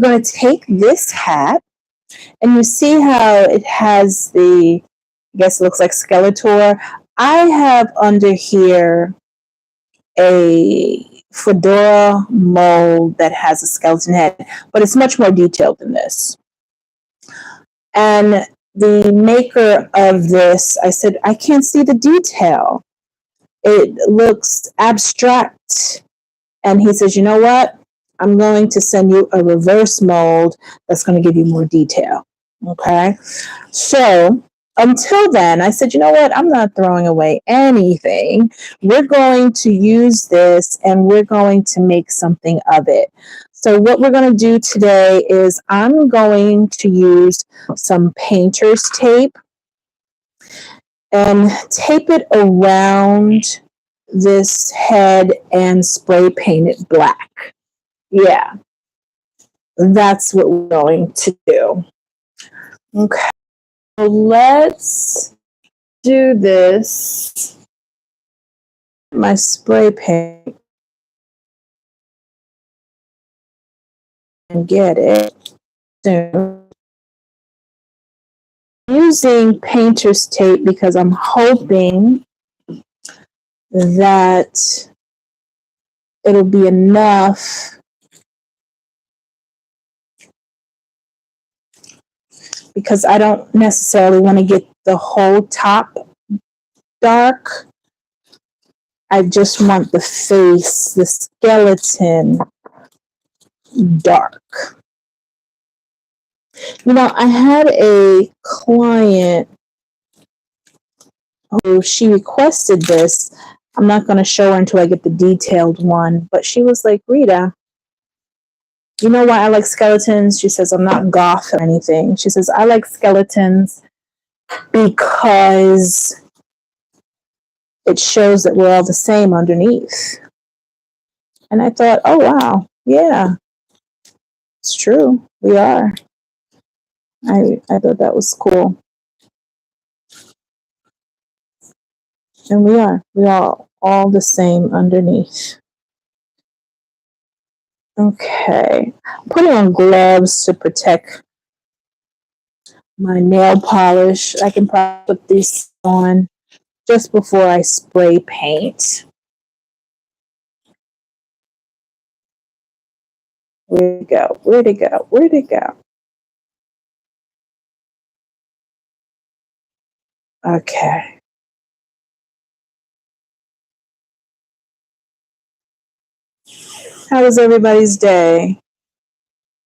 I'm going to take this hat, and you see how it has the, I guess it looks like Skeletor. I have under here a fedora mold that has a skeleton head, but it's much more detailed than this. And the maker of this, I said, I can't see the detail. It looks abstract. And he says, you know what? I'm going to send you a reverse mold that's going to give you more detail. Okay. So until then, I said, you know what? I'm not throwing away anything. We're going to use this and we're going to make something of it. So what we're going to do today is I'm going to use some painter's tape and tape it around this head and spray paint it black. Yeah, that's what we're going to do. Okay, so let's do this. My spray paint and get it soon. I'm using painter's tape because I'm hoping that it'll be enough because I don't necessarily want to get the whole top dark. I just want the face, the skeleton dark. You know, I had a client who she requested this. I'm not going to show her until I get the detailed one, but she was like, Rita, you know why I like skeletons? She says, I'm not goth or anything. She says, I like skeletons because it shows that we're all the same underneath. And I thought, oh, wow. Yeah, it's true. We are. I thought that was cool. And we are. We are all the same underneath. Okay. I'm putting on gloves to protect my nail polish. I can probably put this on just before I spray paint. Where'd it go? Where'd it go? Where'd it go? Okay. How was everybody's day?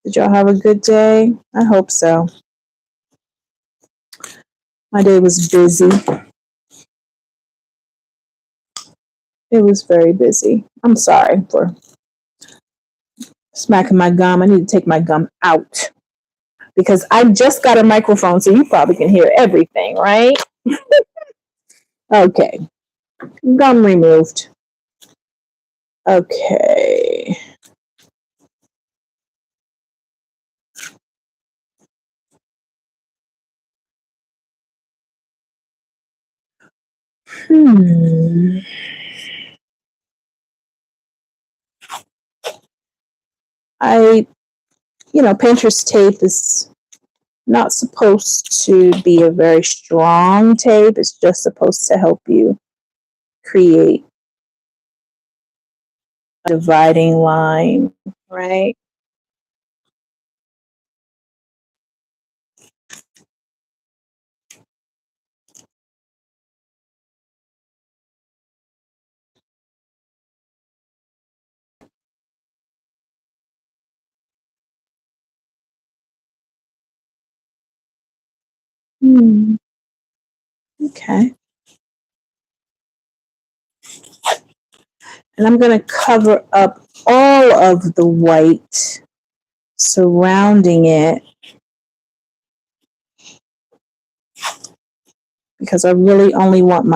Did y'all have a good day? I hope so. My day was busy. It was very busy. I'm sorry for smacking my gum. I need to take my gum out because I just got a microphone, so you probably can hear everything, right? Okay. Gum removed. Okay. Painter's tape is not supposed to be a very strong tape. It's just supposed to help you create a dividing line, right? Okay. And I'm going to cover up all of the white surrounding it because I really only want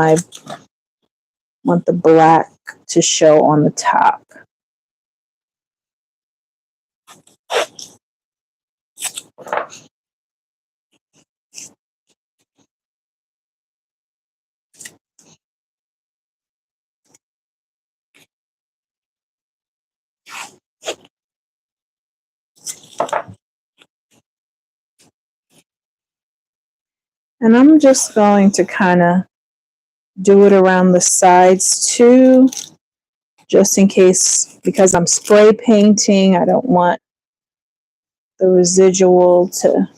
the black to show on the top. And I'm just going to kind of do it around the sides too, just in case, because I'm spray painting, I don't want the residual to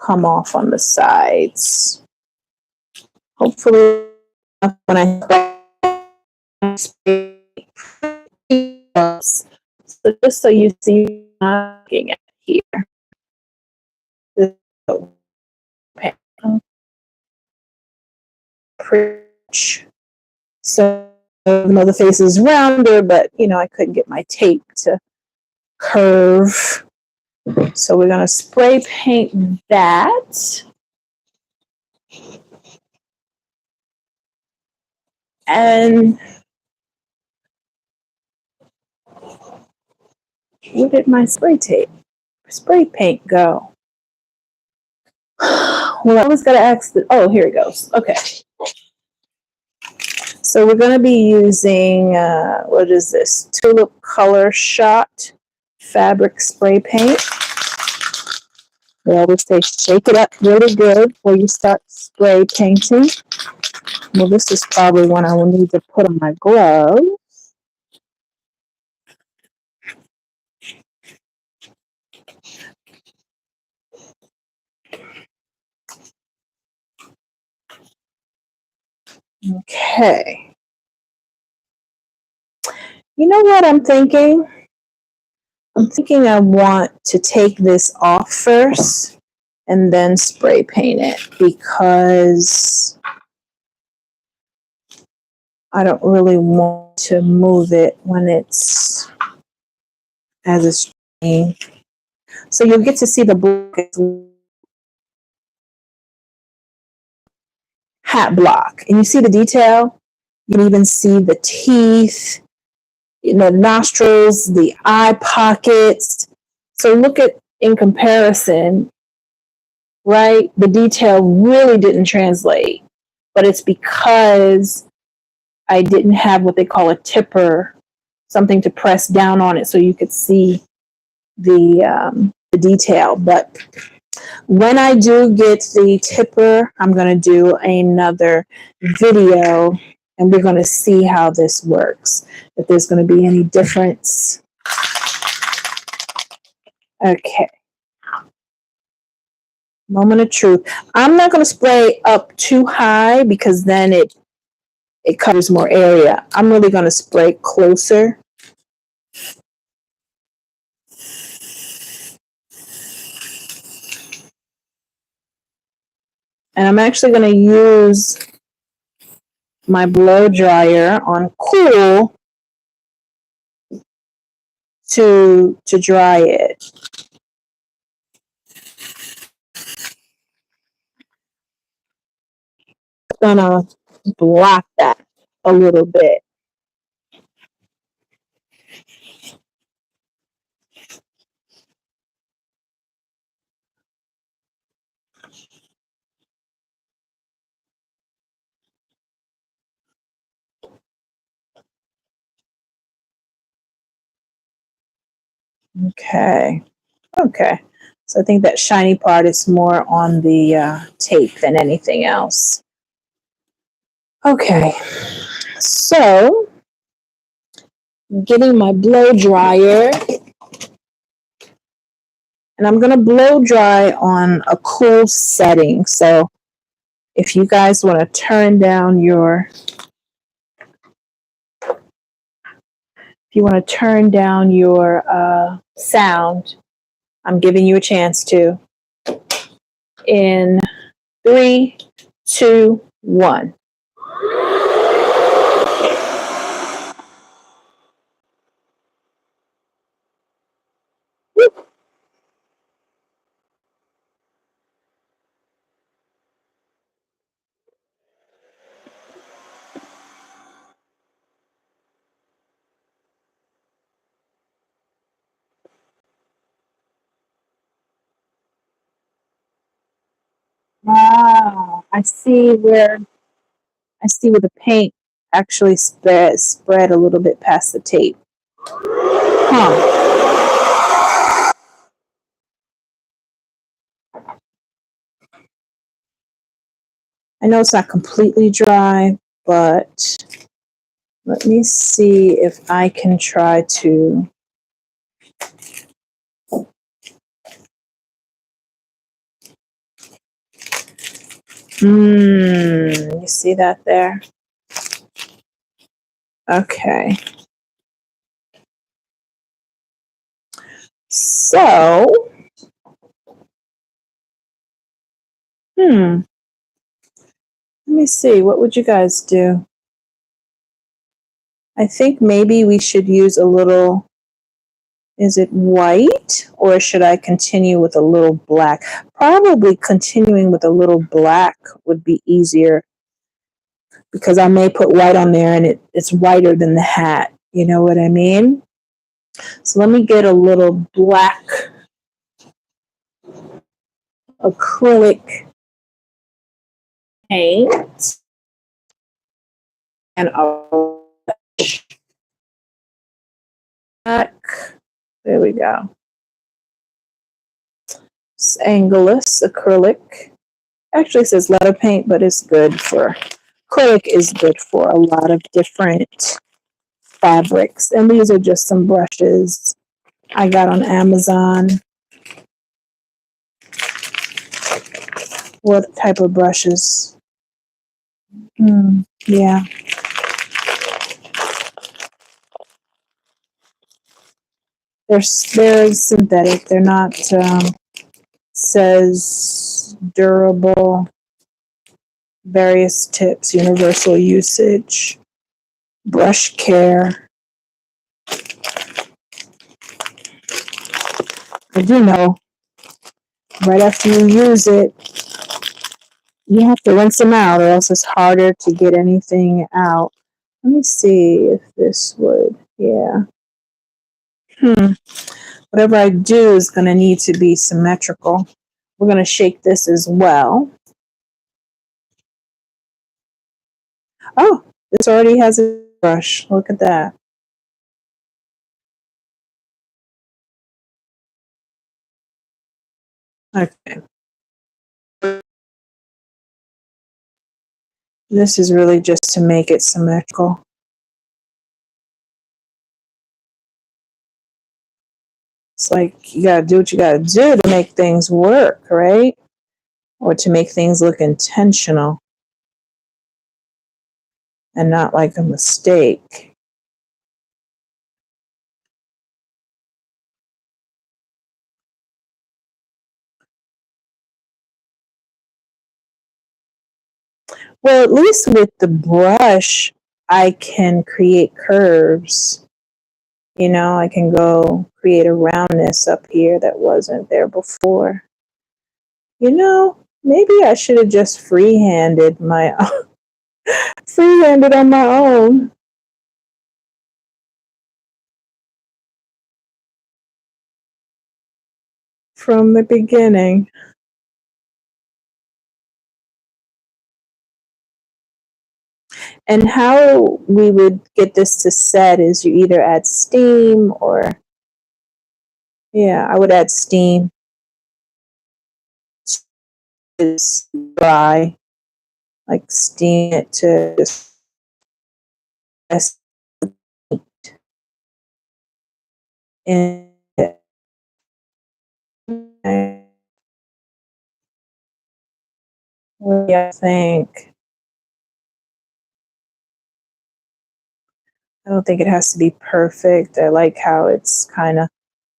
come off on the sides. Hopefully, when I spray, so just so you see, I'm looking at here. So the face is rounder, but I couldn't get my tape to curve. So we're gonna spray paint that. And where did my spray paint go? Well, I was gonna ask oh, here it goes. Okay. So we're gonna be using, what is this? Tulip Color Shot fabric spray paint. They always say shake it up really good before you start spray painting. Well, this is probably one I will need to put on my glove. Okay. You know what I'm thinking? I'm thinking I want to take this off first and then spray paint it, because I don't really want to move it when it's as a string. So you'll get to see the black hat block, and you see the detail. You can even see the teeth, the nostrils, the eye pockets. So look at, in comparison, right? The detail really didn't translate, but it's because I didn't have what they call a tipper, something to press down on it so you could see the detail. But when I do get the tipper, I'm going to do another video and we're going to see how this works, if there's going to be any difference. Okay. Moment of truth. I'm not going to spray up too high because then it covers more area. I'm really going to spray closer. And I'm actually going to use my blow dryer on cool to dry it. I'm gonna block that a little bit. Okay. Okay. So I think that shiny part is more on the tape than anything else. Okay. So I'm getting my blow dryer, and I'm going to blow dry on a cool setting. So if you guys want to turn down your sound, I'm giving you a chance to. In 3, 2, 1. Wow, I see where the paint actually spread a little bit past the tape. Huh. I know it's not completely dry, but let me see if I can try to. You see that there? Okay. So, let me see. What would you guys do? I think maybe we should use a little. Is it white, or should I continue with a little black? Probably continuing with a little black would be easier, because I may put white on there and it's whiter than the hat. You know what I mean? So let me get a little black acrylic paint and a black. There we go. It's Angelus acrylic. Actually it says letter paint, but it's good for, acrylic is good for a lot of different fabrics. And these are just some brushes I got on Amazon. What type of brushes? Yeah. They're synthetic. They're not, says durable, various tips, universal usage, brush care. I do know right after you use it, you have to rinse them out, or else it's harder to get anything out. Let me see if this would, yeah. Whatever I do is going to need to be symmetrical. We're going to shake this as well. Oh, this already has a brush. Look at that. Okay. This is really just to make it symmetrical. It's like you gotta do what you gotta do to make things work, right? Or to make things look intentional and not like a mistake. Well, at least with the brush, I can create curves. You know, I can go create a roundness up here that wasn't there before. You know, maybe I should have just freehanded freehanded on my own. From the beginning. And how we would get this to set is you either add steam or, yeah, I would add steam. It's dry, like steam it to just, and what do you think? I don't think it has to be perfect. I like how it's kind of,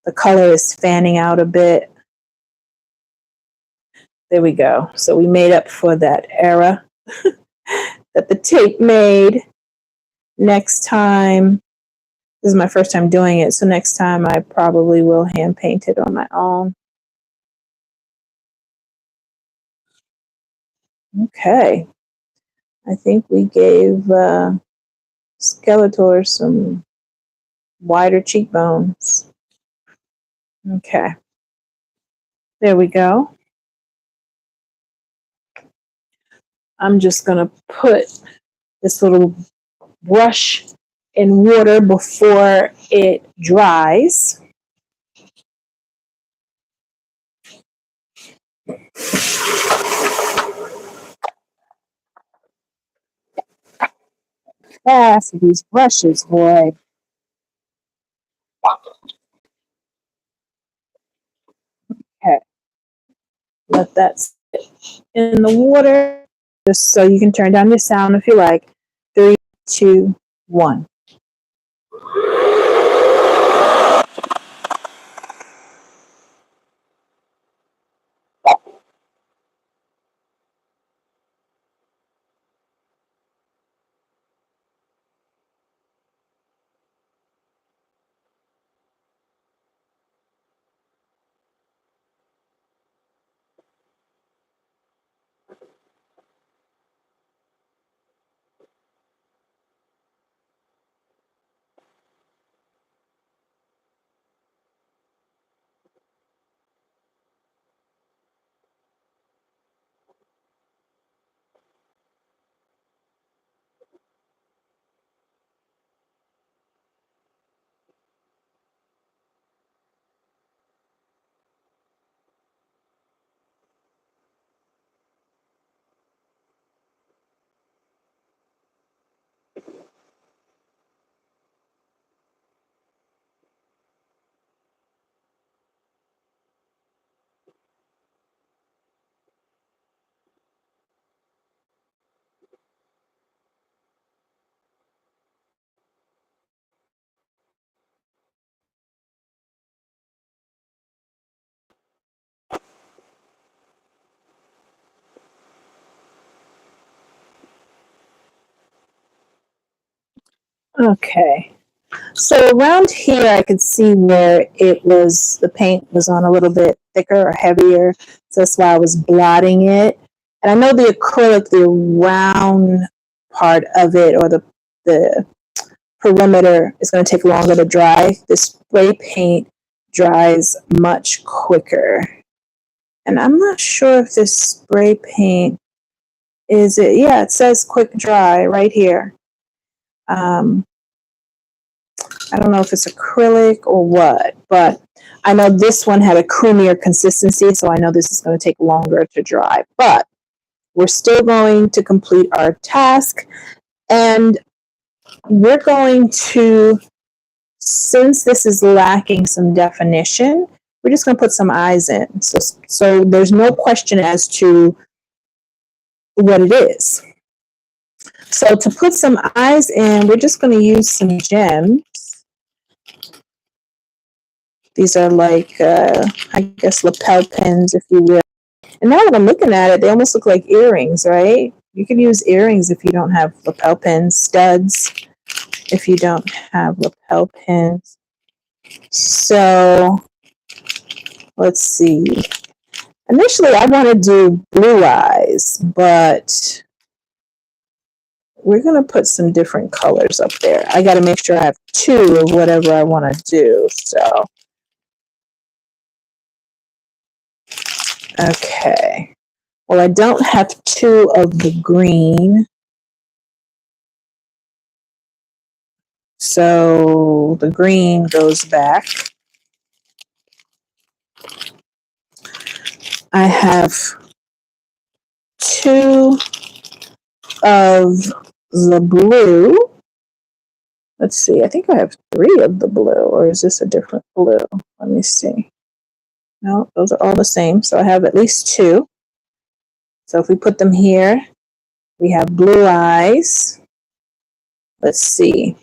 the color is fanning out a bit. There we go. So we made up for that error that the tape made. Next time, this is my first time doing it, so next time I probably will hand paint it on my own. Okay. I think we gave Skeletor some wider cheekbones. Okay. There we go. I'm just going to put this little brush in water before it dries. fast with these brushes, boy. Okay, let that sit in the water, just so you can turn down your sound if you like. 3, 2, 1. Okay. So around here, I could see where the paint was on a little bit thicker or heavier. So that's why I was blotting it. And I know the acrylic, the round part of it, or the perimeter, is going to take longer to dry. The spray paint dries much quicker. And I'm not sure if this spray paint is it. Yeah, it says quick dry right here. I don't know if it's acrylic or what, but I know this one had a creamier consistency, so I know this is going to take longer to dry. But we're still going to complete our task, and we're going to, since this is lacking some definition, we're just going to put some eyes in. So there's no question as to what it is. So to put some eyes in, we're just going to use some gems. These are like, I guess, lapel pins, if you will. And now that I'm looking at it, they almost look like earrings, right? You can use earrings if you don't have lapel pins, studs if you don't have lapel pins. So let's see. Initially, I want to do blue eyes, but we're going to put some different colors up there. I got to make sure I have 2 of whatever I want to do. So, okay. Well, I don't have 2 of the green. So the green goes back. I have 2 of the blue. Let's see, I think I have 3 of the blue, or is this a different blue? Let me see. No, those are all the same. So I have at least 2. So if we put them here, we have blue eyes. Let's see.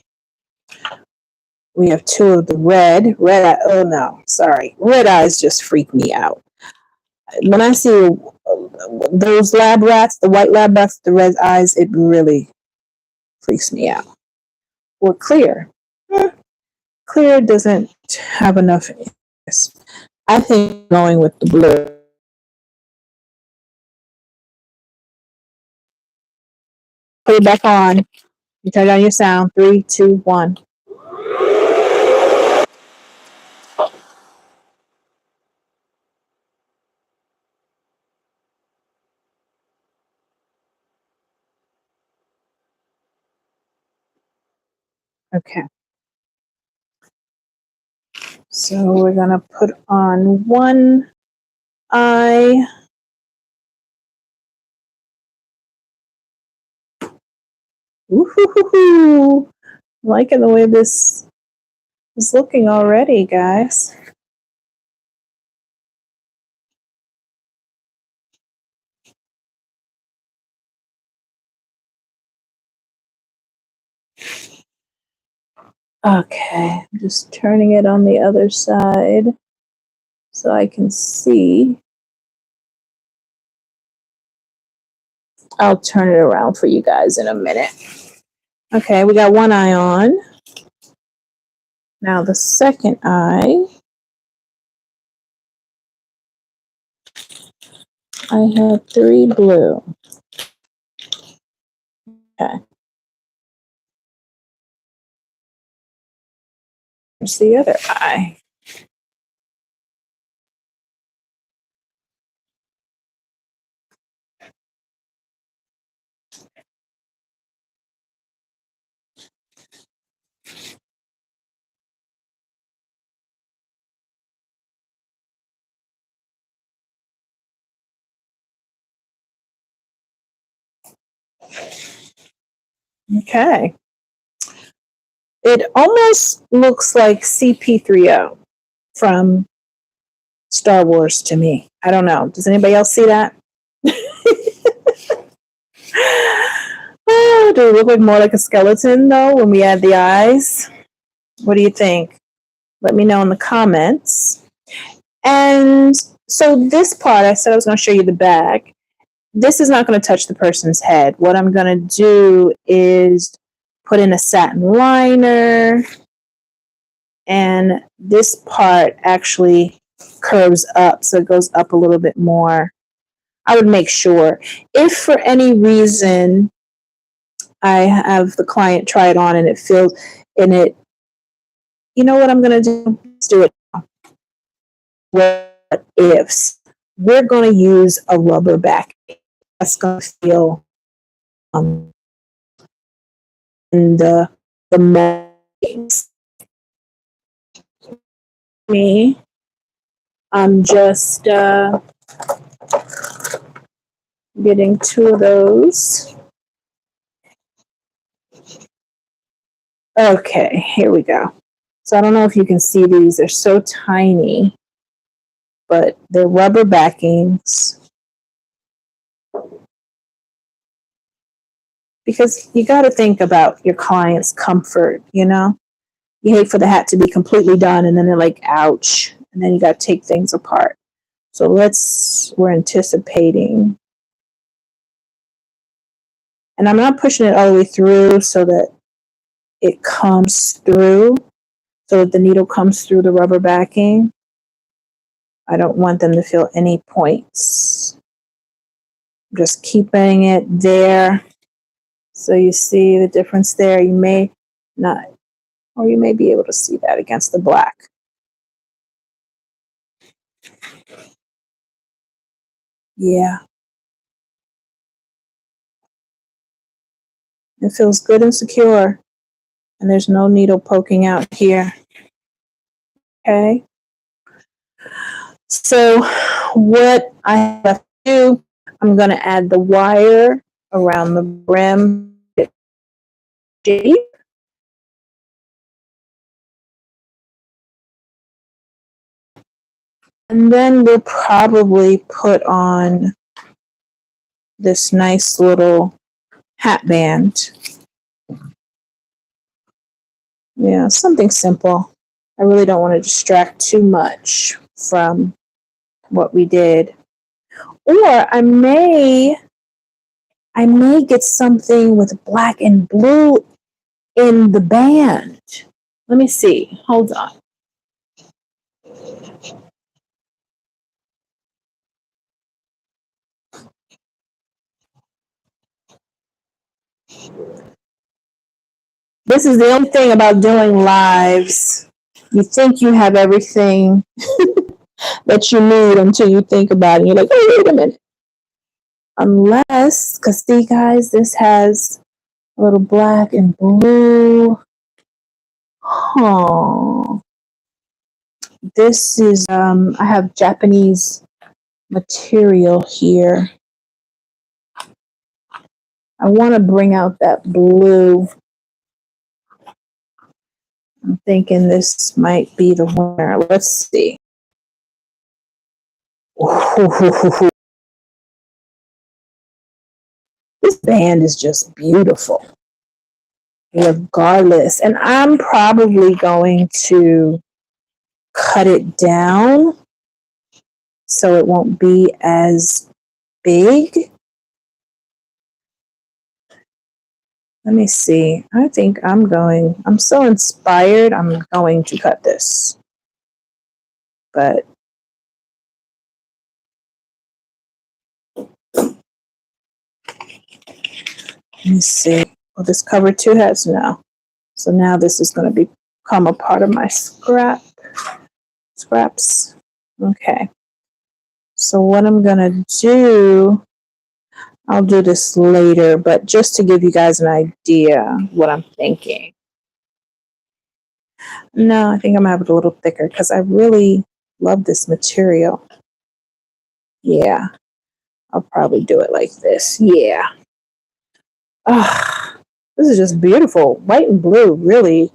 We have 2 of the red. Oh no, sorry. Red eyes just freak me out. When I see those lab rats, the white lab rats, the red eyes, it really freaks me out. Or clear. Clear doesn't have enough. I think going with the blue. Put it back on. You turn down your sound. 3, 2, 1. Okay. So we're going to put on one eye. Woo-hoo-hoo-hoo. Liking the way this is looking already, guys. Okay, I'm just turning it on the other side so I can see. I'll turn it around for you guys in a minute. Okay, we got one eye on. Now the second eye. I have 3 blue. Okay. Here's the other eye. Okay. It almost looks like CP30 from Star Wars to me. I don't know. Does anybody else see that? Oh, do it look like more like a skeleton though when we add the eyes? What do you think? Let me know in the comments. And so this part, I said I was going to show you the back. This is not going to touch the person's head. What I'm going to do is put in a satin liner, and this part actually curves up, so it goes up a little bit more. I would make sure. If for any reason I have the client try it on and it feels, and it, you know what I'm going to do? Let's do it now. What ifs? We're going to use a rubber backing. That's going to feel in the mesh. Me, I'm just getting 2 of those. Okay, here we go. So I don't know if you can see these. They're so tiny, but they're rubber backings. Because you got to think about your client's comfort, you know? You hate for the hat to be completely done and then they're like, ouch. And then you got to take things apart. So we're anticipating. And I'm not pushing it all the way through so that it comes through, so that the needle comes through the rubber backing. I don't want them to feel any points. Just keeping it there. So you see the difference there. You may not, or you may be able to see that against the black. Yeah. It feels good and secure. And there's no needle poking out here. Okay. So what I have to do, I'm going to add the wire around the brim shape. And then we'll probably put on this nice little hat band. Yeah, something simple. I really don't want to distract too much from what we did. Or I may get something with black and blue in the band. Let me see. Hold on. This is the only thing about doing lives. You think you have everything that you need until you think about it. You're like, oh, wait a minute. Unless, because see, guys, this has a little black and blue. Oh, this is, I have Japanese material here. I want to bring out that blue. I'm thinking this might be the winner. Let's see. This band is just beautiful, regardless. And I'm probably going to cut it down so it won't be as big. Let me see. I think I'm so inspired, I'm going to cut this. But let me see. Will this cover 2 hats now? So now this is going to become a part of my scraps. Okay. So what I'm going to do, I'll do this later, but just to give you guys an idea what I'm thinking. No, I think I'm going to have it a little thicker because I really love this material. Yeah, I'll probably do it like this. Yeah. Ah, this is just beautiful. White and blue, really,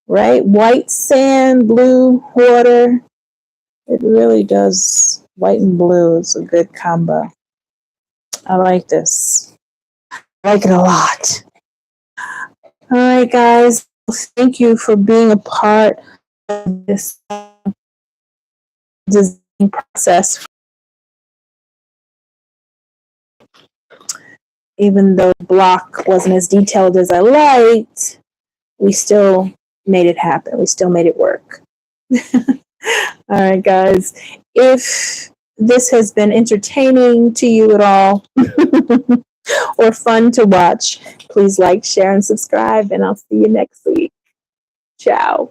right? White sand, blue water. It really does. White and blue is a good combo. I like this. I like it a lot. All right, guys. Thank you for being a part of this design process. Even though the block wasn't as detailed as I liked, we still made it happen. We still made it work. All right, guys. If this has been entertaining to you at all or fun to watch, please like, share, and subscribe, and I'll see you next week. Ciao.